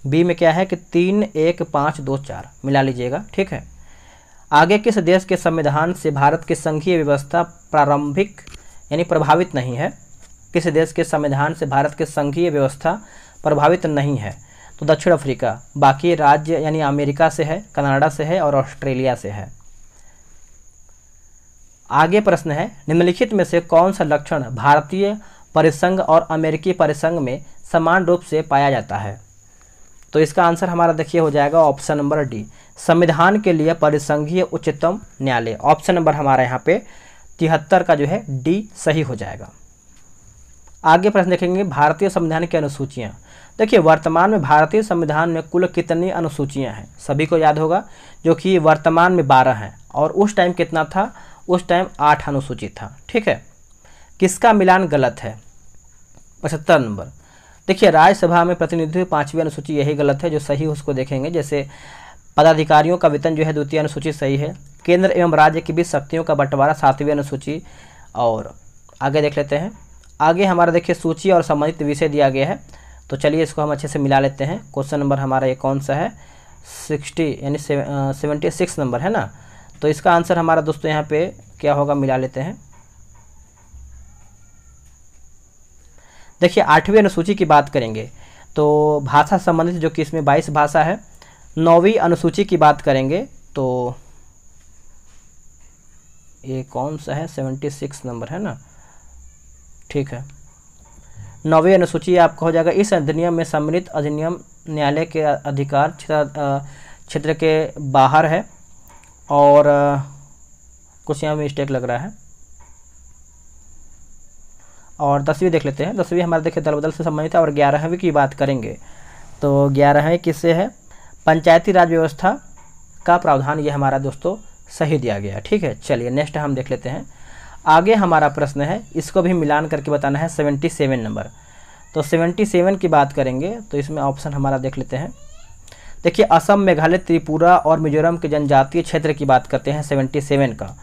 बी में क्या है कि 3, 1, 5, 2, 4 मिला लीजिएगा, ठीक है। आगे किस देश के संविधान से भारत की संघीय व्यवस्था प्रारंभिक यानी प्रभावित नहीं है, किस देश के संविधान से भारत की संघीय व्यवस्था प्रभावित नहीं है, तो दक्षिण अफ्रीका। बाकी राज्य यानी अमेरिका से है, कनाडा से है और ऑस्ट्रेलिया से है। आगे प्रश्न है, निम्नलिखित में से कौन सा लक्षण भारतीय परिसंघ और अमेरिकी परिसंघ में समान रूप से पाया जाता है, तो इसका आंसर हमारा देखिए हो जाएगा ऑप्शन नंबर डी, संविधान के लिए परिसंघीय उच्चतम न्यायालय। ऑप्शन नंबर हमारा यहाँ पे 73 का जो है डी सही हो जाएगा। आगे प्रश्न देखेंगे, भारतीय संविधान की अनुसूचियाँ। देखिए वर्तमान में भारतीय संविधान में कुल कितनी अनुसूचियाँ हैं, सभी को याद होगा, जो कि वर्तमान में 12 हैं और उस टाइम कितना था, उस टाइम 8 अनुसूची था, ठीक है। किसका मिलान गलत है, 75 नंबर। देखिए राज्यसभा में प्रतिनिधित्व 5वीं अनुसूची, यही गलत है, जो सही उसको देखेंगे। जैसे पदाधिकारियों का वेतन जो है 2वीं अनुसूची, सही है। केंद्र एवं राज्य के बीच शक्तियों का बंटवारा 7वीं अनुसूची। और आगे देख लेते हैं, आगे हमारा देखिए सूची और संबंधित विषय दिया गया है, तो चलिए इसको हम अच्छे से मिला लेते हैं। क्वेश्चन नंबर हमारा ये कौन सा है, 60 यानी 76 नंबर है ना, तो इसका आंसर हमारा दोस्तों यहाँ पे क्या होगा, मिला लेते हैं। देखिए 8वीं अनुसूची की बात करेंगे तो भाषा संबंधित, जो कि इसमें 22 भाषा है। 9वीं अनुसूची की बात करेंगे तो ये कौन सा है, 76 नंबर है ना, ठीक है। 9वीं अनुसूची आपका हो जाएगा इस अधिनियम में सम्मिलित अधिनियम न्यायालय के अधिकार क्षेत्र के बाहर है। और कुछ यहाँ मिस्टेक लग रहा है। और 10वीं देख लेते हैं। 10वीं हमारे देखिए दल बदल से संबंधित है। और 11वीं की बात करेंगे तो 11वीं किससे है, पंचायती राज व्यवस्था का प्रावधान, ये हमारा दोस्तों सही दिया गया है। ठीक है, चलिए नेक्स्ट हम देख लेते हैं। आगे हमारा प्रश्न है, इसको भी मिलान करके बताना है, 77 नंबर। तो 77 की बात करेंगे तो इसमें ऑप्शन हमारा देख लेते हैं। देखिए असम, मेघालय, त्रिपुरा और मिजोरम के जनजातीय क्षेत्र की बात करते हैं 77 का,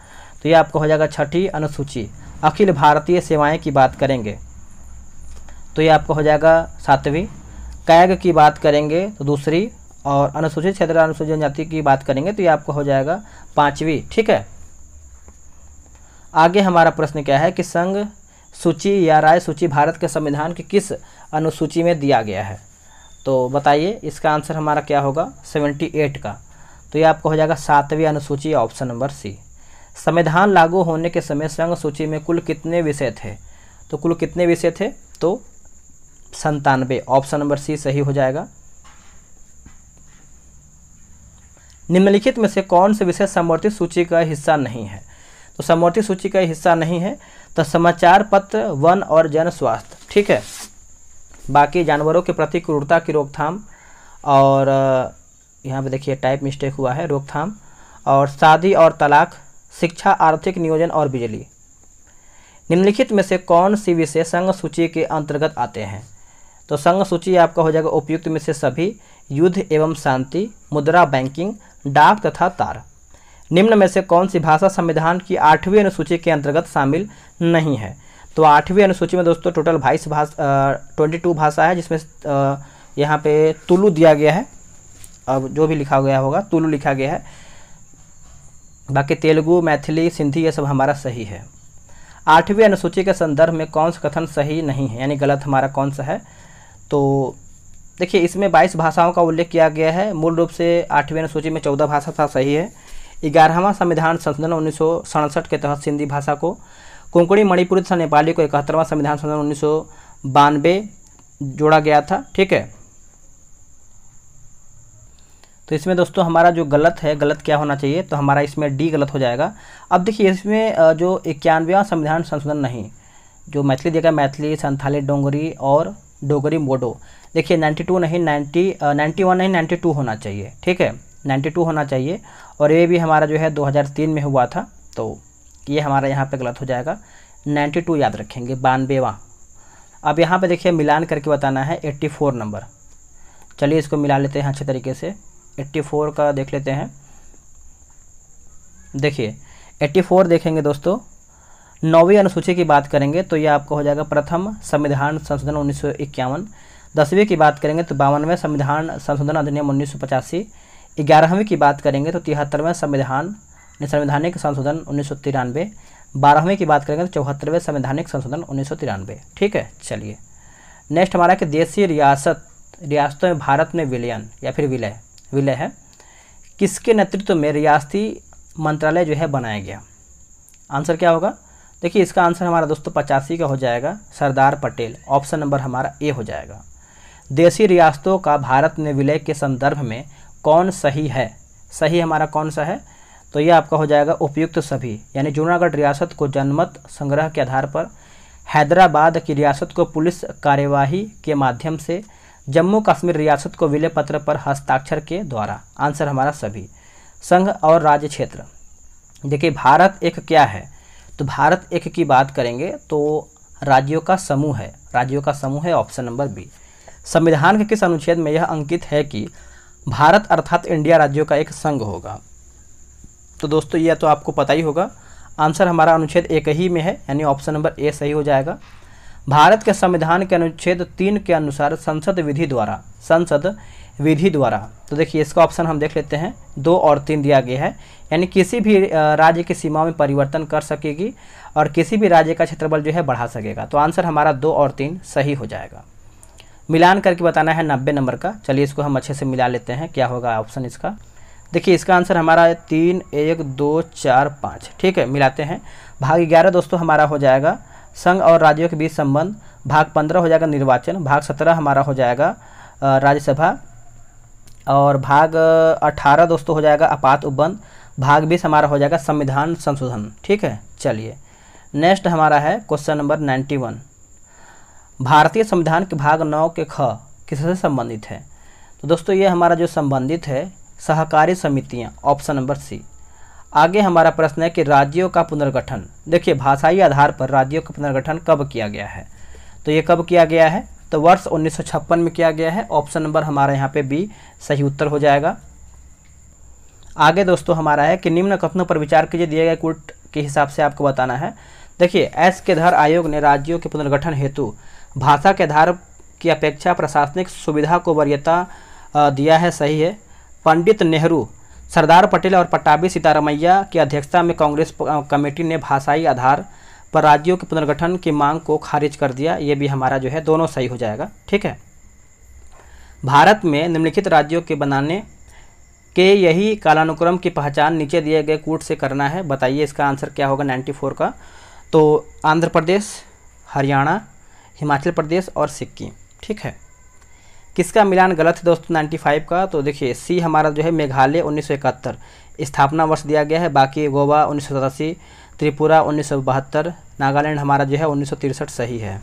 तो ये आपको हो जाएगा 6ठी अनुसूची। अखिल भारतीय सेवाएं की बात करेंगे तो ये आपको हो जाएगा 7वीं। कैग की बात करेंगे तो 2री। और अनुसूचित क्षेत्र अनुसूचित जनजाति की बात करेंगे तो ये आपको हो जाएगा 5वीं। ठीक है, आगे हमारा प्रश्न क्या है कि संघ सूची या राय सूची भारत के संविधान की किस अनुसूची में दिया गया है। तो बताइए इसका आंसर हमारा क्या होगा, 78 का। तो ये आपको हो जाएगा 7वीं अनुसूची, ऑप्शन नंबर सी। संविधान लागू होने के समय संघ सूची में कुल कितने विषय थे। तो कुल कितने विषय थे, तो 97, ऑप्शन नंबर सी सही हो जाएगा। निम्नलिखित में से कौन से विषय समवर्ती सूची का हिस्सा नहीं है। तो समवर्ती सूची का हिस्सा नहीं है तो समाचार पत्र, वन और जन स्वास्थ्य। ठीक है, बाकी जानवरों के प्रति क्रूरता की रोकथाम, और यहाँ पे देखिए टाइप मिस्टेक हुआ है, रोकथाम, और शादी और तलाक, शिक्षा, आर्थिक नियोजन और बिजली। निम्नलिखित में से कौन सी विषय संघ सूची के अंतर्गत आते हैं। तो संघ सूची आपका हो जाएगा उपयुक्त में से सभी, युद्ध एवं शांति, मुद्रा बैंकिंग, डाक तथा तार। निम्न में से कौन सी भाषा संविधान की 8वीं अनुसूची के अंतर्गत शामिल नहीं है। तो 8वीं अनुसूची में दोस्तों टोटल 22 भाषा है, जिसमें यहाँ पे तुलु दिया गया है। अब जो भी लिखा गया होगा तुलु लिखा गया है, बाकी तेलुगु, मैथिली, सिंधी ये सब हमारा सही है। 8वीं अनुसूची के संदर्भ में कौन सा कथन सही नहीं है, यानी गलत हमारा कौन सा है। तो देखिए इसमें 22 भाषाओं का उल्लेख किया गया है। मूल रूप से 8वीं अनुसूची में 14 भाषा था, सही है। 11वां संविधान संशोधन 1967 के तहत सिंधी भाषा को, कोंकणी, मणिपुरी तथा नेपाली को 71वां संविधान संशोधन 1992 जोड़ा गया था। ठीक है, तो इसमें दोस्तों हमारा जो गलत है, गलत क्या होना चाहिए, तो हमारा इसमें डी गलत हो जाएगा। अब देखिए इसमें जो 91वां संविधान संशोधन नहीं, जो मैथिली देगा, मैथिली, संथाली, डोंगरी और डोगरी बोडो, देखिए 92 नहीं, 91 नहीं, 92 होना चाहिए। ठीक है, 92 होना चाहिए। और ये भी हमारा जो है 2003 में हुआ था, तो ये हमारा यहाँ पे गलत हो जाएगा। 92 याद रखेंगे, 92वां। अब यहाँ पे देखिए मिलान करके बताना है 84 नंबर। चलिए इसको मिला लेते हैं अच्छे तरीके से। 84 का देख लेते हैं। देखिए 84 देखेंगे दोस्तों, 9वीं अनुसूची की बात करेंगे तो ये आपको हो जाएगा प्रथम संविधान संशोधन 1951। 10वीं की बात करेंगे तो 52वें संविधान संशोधन अधिनियम 1985। 11वीं की बात करेंगे तो 73वें संवैधानिक संशोधन 1993। 12वीं की बात करेंगे तो 74वें संवैधानिक संशोधन 1993। ठीक है, चलिए नेक्स्ट हमारा कि देशी रियासतों में भारत में विलयन या फिर विलय है, किसके नेतृत्व में रियासती मंत्रालय जो है बनाया गया। आंसर क्या होगा, देखिए इसका आंसर हमारा दोस्तों 85 का हो जाएगा, सरदार पटेल। ऑप्शन नंबर हमारा ए हो जाएगा। देशी रियासतों का भारत में विलय के संदर्भ में कौन सही है, सही हमारा कौन सा है, तो ये आपका हो जाएगा उपयुक्त सभी। यानी जूनागढ़ रियासत को जनमत संग्रह के आधार पर, हैदराबाद की रियासत को पुलिस कार्यवाही के माध्यम से, जम्मू कश्मीर रियासत को विलय पत्र पर हस्ताक्षर के द्वारा। आंसर हमारा सभी। संघ और राज्य क्षेत्र, देखिए भारत एक क्या है, तो भारत एक की बात करेंगे तो राज्यों का समूह है, राज्यों का समूह है, ऑप्शन नंबर बी। संविधान के किस अनुच्छेद में यह अंकित है कि भारत अर्थात इंडिया राज्यों का एक संघ होगा। तो दोस्तों यह तो आपको पता ही होगा, आंसर हमारा अनुच्छेद 1 ही में है, यानी ऑप्शन नंबर ए सही हो जाएगा। भारत के संविधान के अनुच्छेद 3 के अनुसार संसद विधि द्वारा, तो देखिए इसका ऑप्शन हम देख लेते हैं, 2 और 3 दिया गया है, यानी किसी भी राज्य की सीमा में परिवर्तन कर सकेगी और किसी भी राज्य का क्षेत्रफल जो है बढ़ा सकेगा। तो आंसर हमारा 2 और 3 सही हो जाएगा। मिलान करके बताना है 90 नंबर का। चलिए इसको हम अच्छे से मिला लेते हैं, क्या होगा ऑप्शन इसका। देखिए इसका आंसर हमारा 3, 1, 2, 4, 5। ठीक है, मिलाते हैं। भाग 11 दोस्तों हमारा हो जाएगा, संघ और राज्यों के बीच संबंध, भाग 15 हो जाएगा निर्वाचन, भाग 17 हमारा हो जाएगा राज्यसभा, और भाग 18 दोस्तों हो जाएगा आपात उपबंध, भाग 20 हमारा हो जाएगा संविधान संशोधन। ठीक है, चलिए नेक्स्ट हमारा है क्वेश्चन नंबर 91। भारतीय संविधान के भाग 9 के ख किससे संबंधित है? तो दोस्तों ये हमारा जो संबंधित है सहकारी समितियां, ऑप्शन नंबर सी। आगे हमारा प्रश्न है कि राज्यों का पुनर्गठन, देखिए भाषाई आधार पर राज्यों का पुनर्गठन कब किया गया है? तो ये कब किया गया है? तो वर्ष 1956 में किया गया है। ऑप्शन नंबर हमारा यहाँ पे बी सही उत्तर हो जाएगा। आगे दोस्तों हमारा है कि निम्न कथनों पर विचार कीजिए, दिए गए कोट के हिसाब से आपको बताना है। देखिए एस के धर आयोग ने राज्यों के पुनर्गठन हेतु भाषा के आधार की अपेक्षा प्रशासनिक सुविधा को वरीयता दिया है, सही है। पंडित नेहरू, सरदार पटेल और पट्टाभी सीतारमैया की अध्यक्षता में कांग्रेस कमेटी ने भाषाई आधार पर राज्यों के पुनर्गठन की मांग को खारिज कर दिया, ये भी हमारा जो है दोनों सही हो जाएगा। ठीक है, भारत में निम्नलिखित राज्यों के बनाने के यही कालानुक्रम की पहचान नीचे दिए गए कूट से करना है, बताइए इसका आंसर क्या होगा 94 का? तो आंध्र प्रदेश, हरियाणा, हिमाचल प्रदेश और सिक्किम। ठीक है, किसका मिलान गलत है दोस्तों 95 का? तो देखिए सी हमारा जो है मेघालय 1971 स्थापना वर्ष दिया गया है, बाकी गोवा 1987, त्रिपुरा 1972, नागालैंड हमारा जो है 1963 सही है।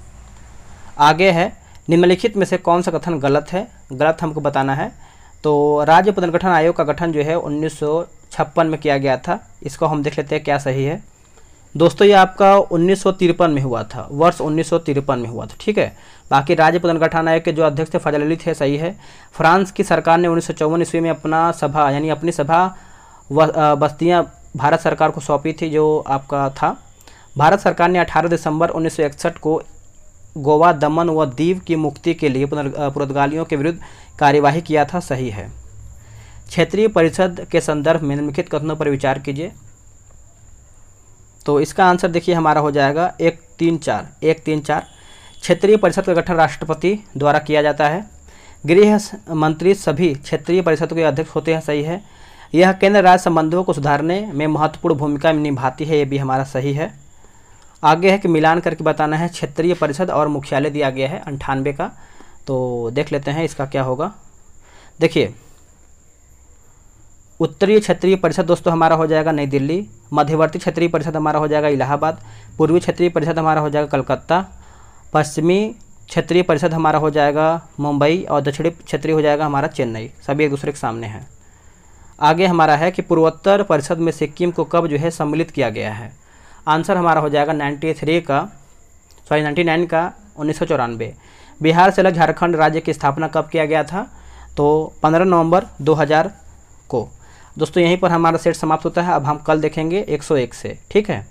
आगे है निम्नलिखित में से कौन सा कथन गलत है? गलत हमको बताना है। तो राज्य पुनर्गठन आयोग का गठन जो है 1956 में किया गया था, इसको हम देख लेते हैं क्या सही है। दोस्तों ये आपका 1953 में हुआ था, वर्ष 1953 में हुआ था। ठीक है, बाकी राज्य पुनर्गठन आयोग के जो अध्यक्ष थे फजल अली थे, सही है। फ्रांस की सरकार ने 1954 ईस्वी में अपना सभा यानी अपनी सभा बस्तियां भारत सरकार को सौंपी थी, जो आपका था। भारत सरकार ने 18 दिसंबर 1961 को गोवा, दमन व दीव की मुक्ति के लिए पुर्तगालियों के विरुद्ध कार्यवाही किया था, सही है। क्षेत्रीय परिषद के संदर्भ में निम्नलिखित कथनों पर विचार कीजिए। तो इसका आंसर देखिए हमारा हो जाएगा 134। क्षेत्रीय परिषद का गठन राष्ट्रपति द्वारा किया जाता है। गृह मंत्री सभी क्षेत्रीय परिषद के अध्यक्ष होते हैं, सही है। यह केंद्र राज्य संबंधों को सुधारने में महत्वपूर्ण भूमिका निभाती है, ये भी हमारा सही है। आगे है कि मिलान करके बताना है, क्षेत्रीय परिषद और मुख्यालय दिया गया है 98 का, तो देख लेते हैं इसका क्या होगा। देखिए उत्तरीय क्षेत्रीय परिषद दोस्तों हमारा हो जाएगा नई दिल्ली, मध्यवर्ती क्षेत्रीय परिषद हमारा हो जाएगा इलाहाबाद, पूर्वी क्षेत्रीय परिषद हमारा हो जाएगा कलकत्ता, पश्चिमी क्षेत्रीय परिषद हमारा हो जाएगा मुंबई और दक्षिणी क्षेत्रीय हो जाएगा हमारा चेन्नई, सभी एक दूसरे के सामने हैं। आगे हमारा है कि पूर्वोत्तर परिषद में सिक्किम को कब जो है सम्मिलित किया गया है? आंसर हमारा हो जाएगा 99 का 1994। बिहार से अलग झारखंड राज्य की स्थापना कब किया गया था? तो 15 नवंबर 2000 को। दोस्तों यहीं पर हमारा सेट समाप्त होता है। अब हम कल देखेंगे 101 से। ठीक है।